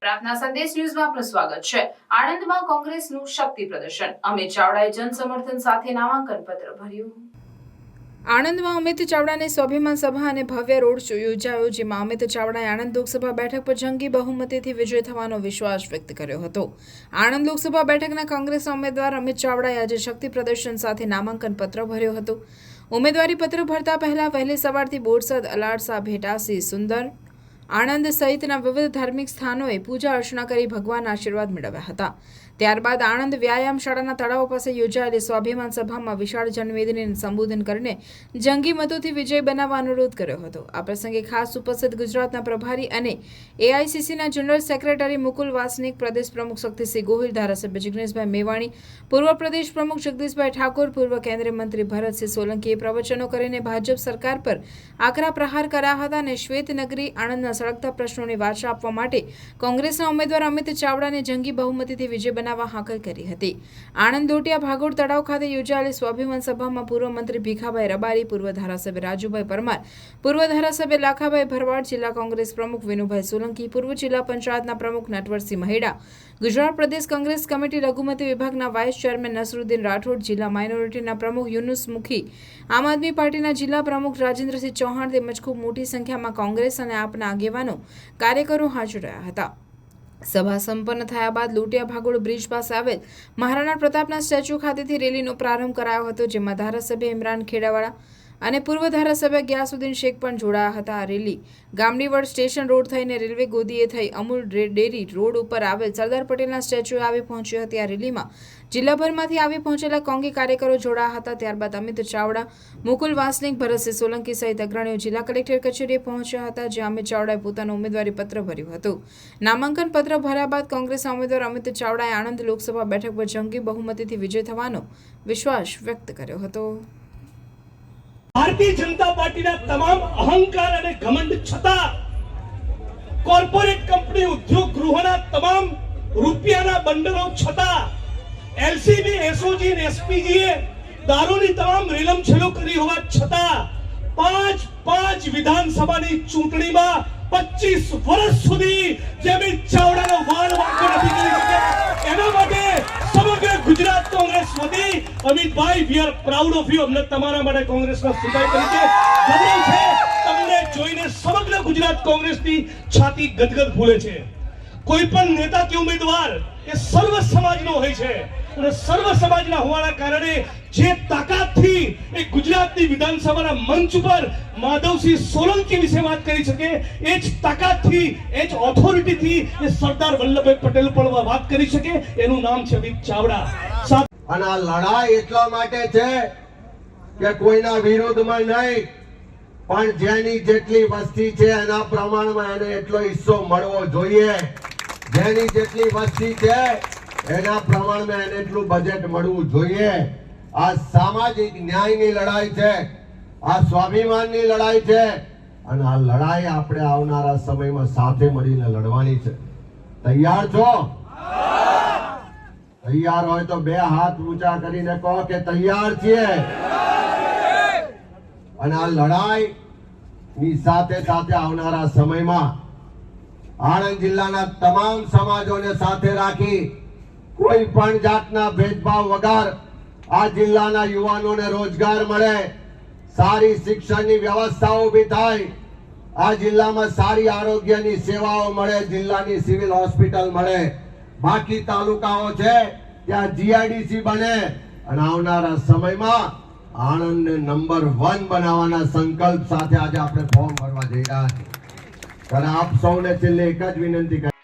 પ્રાર્થના સંદેશ ન્યૂઝમાં આપનું સ્વાગત છે। આણંદમાં કોંગ્રેસનું શક્તિ પ્રદર્શન, અમિત ચાવડાએ જનસમર્થન સાથે નામાંકન પત્ર ભર્યું। આણંદમાં અમિત ચાવડાની સ્વાભિમાન સભા અને ભવ્ય રોડ શો યોજાયો, જેમાં અમિત ચાવડાએ આણંદ લોકસભા બેઠક પર જંગી બહુમતીથી વિજય થવાનો વિશ્વાસ વ્યક્ત કર્યો હતો। આણંદ લોકસભા બેઠકના કોંગ્રેસના ઉમેદવાર અમિત ચાવડાએ આજે શક્તિ પ્રદર્શન સાથે નામાંકન પત્ર ભર્યો હતો। ઉમેદવારી પત્ર ભરતા પહેલા વહેલી સવારથી બોરસદ, અલાડસા, ભેટાસી, સુંદર, આણંદ સહિતના વિવિધ ધાર્મિક સ્થાનોએ પૂજા અર્ચના કરી ભગવાનના આશીર્વાદ મેળવ્યા હતા। ત્યારબાદ આણંદ વ્યાયામ શાળાના તળાવ પાસે યોજાયેલી સ્વાભિમાન સભામાં વિશાળ જનમેદનીને સંબોધન કરીને જંગી મતોથી વિજય બનાવવા અનુરોધ કર્યો હતો। આ પ્રસંગે ખાસ ઉપસ્થિત ગુજરાતના પ્રભારી અને એઆઈસીસીના જનરલ સેક્રેટરી મુકુલ વાસનિક, પ્રદેશ પ્રમુખ શક્તિસિંહ ગોહિલ, ધારાસભ્ય જિગ્નેશભાઈ મેવાણી, પૂર્વ પ્રદેશ પ્રમુખ જગદીશભાઈ ઠાકોર, પૂર્વ કેન્દ્રીય મંત્રી ભરતસિંહ સોલંકીએ પ્રવચનો કરીને ભાજપ સરકાર પર આકરા પ્રહાર કર્યા હતા અને શ્વેતનગરી આણંદના સળગતા પ્રશ્નોની વાચા આપવા માટે કોંગ્રેસના ઉમેદવાર અમિત ચાવડાને જંગી બહુમતીથી વિજય બનાવવા હાકલ કરી હતી। આણંદ દોટિયા ભાગોળ તળાવ ખાતે યોજાયેલી સ્વાભિમાન સભામાં પૂર્વ મંત્રી ભીખાભાઈ રબારી, પૂર્વ ધારાસભ્ય રાજુભાઈ પરમાર, પૂર્વ ધારાસભ્ય લાખાભાઈ ભરવાડ, જિલ્લા કોંગ્રેસ પ્રમુખ વિનુભાઈ સોલંકી, પૂર્વ જિલ્લા પંચાયતના પ્રમુખ નટવરસિંહ મહેડા, ગુજરાત પ્રદેશ કોંગ્રેસ કમિટી લઘુમતી વિભાગના વાઇસ ચેરમેન નસરુદ્દીન રાઠોડ, જિલ્લા માઇનોરિટીના પ્રમુખ યુનુસ મુખી, આમ આદમી પાર્ટીના જિલ્લા પ્રમુખ રાજેન્દ્રસિંહ ચૌહાણ તેમજ ખૂબ મોટી સંખ્યામાં કોંગ્રેસ અને આપના આગેવાનો, કાર્યકરો હાજર રહ્યા હતા। સભા સંપન્ન થયા બાદ લોટિયા ભાગોળ બ્રિજ પાસે આવેલ મહારાણા પ્રતાપના સ્ટેચ્યુ ખાતેથી રેલીનો પ્રારંભ કરાયો હતો, જેમાં ધારાસભ્ય ઇમરાન ખેડાવાળા અને પૂર્વ ધારાસભ્ય ગિયાસુદ્દીન શેખ પણ જોડાયા હતા। આ રેલી ગામડીવડ સ્ટેશન રોડ થઈને રેલવે ગોદીએ થઈ અમૂલ ડેરી રોડ ઉપર આવેલ સરદાર પટેલના સ્ટેચ્યુએ આવી પહોંચી હતી। આ રેલીમાં જિલ્લાભરમાંથી આવી પહોંચેલા કોંગી કાર્યકરો જોડાયા હતા। ત્યારબાદ અમિત ચાવડા, મુકુલ વાસનિક, ભરતસિંહ સોલંકી સહિત અગ્રણીઓ જિલ્લા કલેક્ટર કચેરીએ પહોંચ્યા હતા, જ્યાં અમિત ચાવડાએ પોતાનું ઉમેદવારી પત્ર ભર્યું હતું। નામાંકન પત્ર ભર્યા બાદ કોંગ્રેસના ઉમેદવાર અમિત ચાવડાએ આણંદ લોકસભા બેઠક પર જંગી બહુમતીથી વિજય થવાનો વિશ્વાસ વ્યક્ત કર્યો હતો। ભારતીય જનતા પાર્ટીના તમામ અહંકાર અને ઘમંડ છતાં કોર્પોરેટ કંપની, ઉદ્યોગ ગૃહોના તમામ રૂપિયાના બંડલો છતાં એલસીબી, એસઓજી અને એસપીજી એ દારૂની તમામ રેલમછેલો કરી હોવા છતાં પાંચ વિધાનસભાની ચૂંટણીમાં 25 વર્ષ સુધી અમિત ચાવડાનો વાળ વાંકો નથી કરી શક્યા। એના માટે સમગ્ર ગુજરાત કોંગ્રેસ વતી Amitbhai, we are proud of you. અમને તમારા માટે કોંગ્રેસના સિપાહી તરીકે ગૌરવ છે। તમને જોઈને સમગ્ર ગુજરાત કોંગ્રેસની છાતી ગદગદ ફૂલે છે। કોઈ પણ નેતા કે ઉમેદવાર એ સર્વ સમાજનો હોય છે અને સર્વ સમાજના હોવાના કારણે જે તાકાતથી એ ગુજરાતની વિધાનસભાના મંચ ઉપર માધવસિંહ સોલંકી વિશે વાત કરી શકે, એ જ તાકાતથી, એ જ ઓથોરિટીથી એ સરદાર વલ્લભભાઈ પટેલ પણ વાત કરી શકે, એનું નામ છે અમિત ચાવડા। અને આ લડાઈ એટલા માટે છે કે કોઈના વિરોધમાં નહીં, પણ જેની જેટલી વસ્તી છે એના પ્રમાણમાં એને એટલો હિસ્સો મળવો જોઈએ। જેની જેટલી વસ્તી છે એના પ્રમાણમાં એને એટલું બજેટ મળવું જોઈએ। આ સામાજિક ન્યાયની લડાઈ છે, આ સ્વાભિમાનની લડાઈ છે અને આ લડાઈ આપણે આવનારા સમયમાં સાથે મળીને લડવાની છે। તૈયાર છો? તૈયાર હોય તો બે હાથ ઊંચા કરીને કહો કે તૈયાર છીએ। અને આ લડાઈ ની સાથે સાથે આવનારા સમયમાં આણંદ જિલ્લાના તમામ સમાજોને સાથે રાખી કોઈ પણ જાતના ભેદભાવ વગર આ જિલ્લાના યુવાનોને રોજગાર મળે, સારી શિક્ષણની વ્યવસ્થા ઊભી થાય, આ જિલ્લામાં સારી આરોગ્યની સેવાઓ મળે, જિલ્લાની સિવિલ હોસ્પિટલ મળે, બાકી તાલુકાઓ છે ત્યાં જીઆઈડીસી બને અને આવનારા સમયમાં આણંદને નંબર 1 બનાવવાના સંકલ્પ સાથે આજે આપણે ફોર્મ ભરવા જઈ રહ્યા છીએ। અને આપ સૌને છેલ્લે એક જ વિનંતી કરી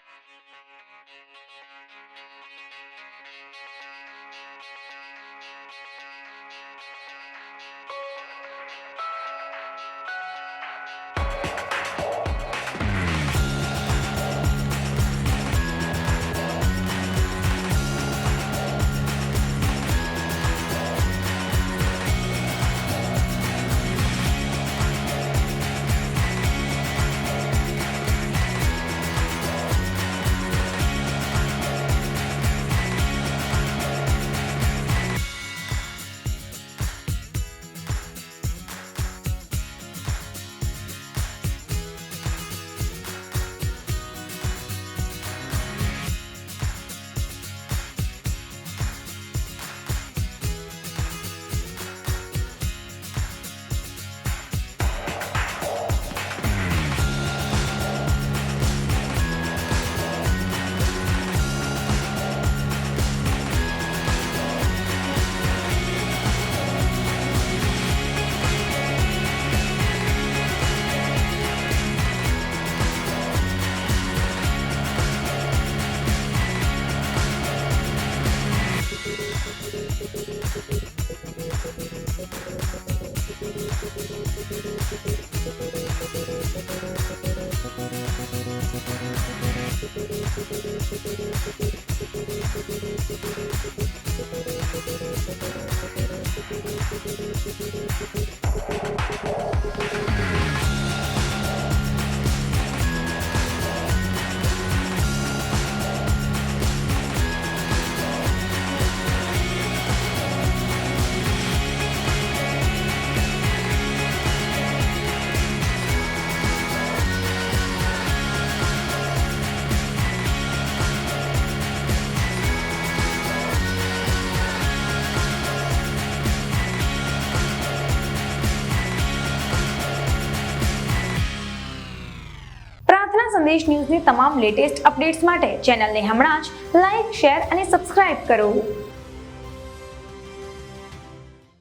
સંદેશ ન્યૂઝની તમામ લેટેસ્ટ અપડેટ્સ માટે ચેનલને હમણાં જ લાઇક, શેર અને સબસ્ક્રાઇબ કરો.